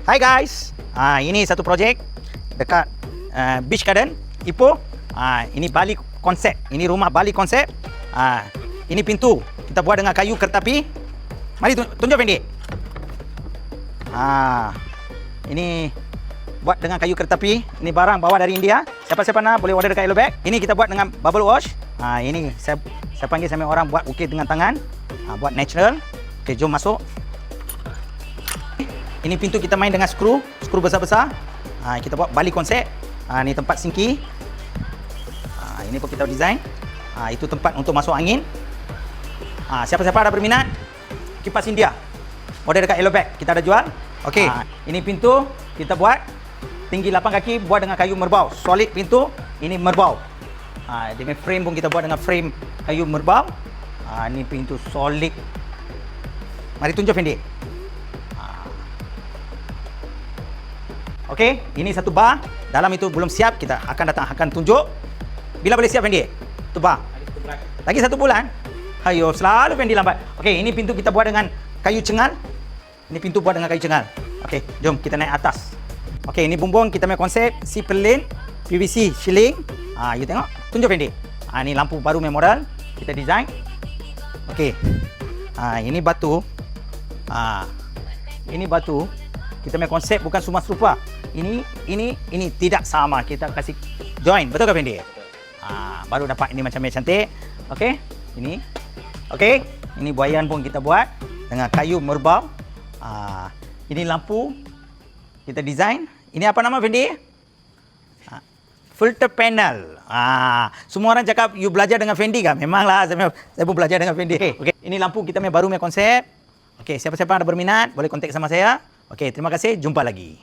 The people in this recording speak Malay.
Hai guys, ini satu projek dekat Beach Garden, Ipoh. Ini Bali konsep, ini rumah Bali konsep. Ini pintu kita buat dengan kayu kertapi. Mari tunjuk Fendi. Ini buat dengan kayu kertapi. Ini barang bawa dari India. Siapa-siapa nak boleh order dekat Elobag. Ini kita buat dengan bubble wash. Ini saya panggil sama orang buat ukir dengan tangan. Buat natural. Okey, jom masuk. Ini pintu kita main dengan skru besar-besar. Kita buat Bali konsep. Ini tempat sinki. Ini pun kita design. Itu tempat untuk masuk angin. Siapa-siapa ada berminat, kipas India. Order dekat Elobag, kita ada jual. Okey. Ini pintu kita buat tinggi 8 kaki, buat dengan kayu merbau. Solid pintu, ini merbau. Dia punya frame pun kita buat dengan frame kayu merbau. Ini pintu solid. Mari tunjuk Fendi. Okey, ini satu bar. Dalam itu belum siap, kita akan tunjuk. Bila boleh siap Fendi? Tu bar. Lagi 1 bulan. Ayo, selalu Fendi lambat. Okey, ini pintu kita buat dengan kayu cengal. Ini pintu buat dengan kayu cengal. Okey, jom kita naik atas. Okey, ini bumbung kita punya konsep C-Plane, PVC shielding. You tengok, tunjuk Fendi. Ini lampu baru memorial kita design. Okey. Ini batu. Ini batu. Kita punya konsep bukan semua serupa. Ini tidak sama. Kita kasih join. Betul ke Fendi? Baru dapat ini macam cantik. Okey. Ini. Okey. Ini buayan pun kita buat dengan kayu merbau. Ini lampu kita design. Ini apa nama Fendi? Filter panel. Semua orang cakap you belajar dengan Fendi kan? Memanglah saya pun belajar dengan Fendi. Okey. Ini lampu kita punya baru punya konsep. Okey, siapa-siapa ada berminat boleh kontak sama saya. Okey, terima kasih. Jumpa lagi.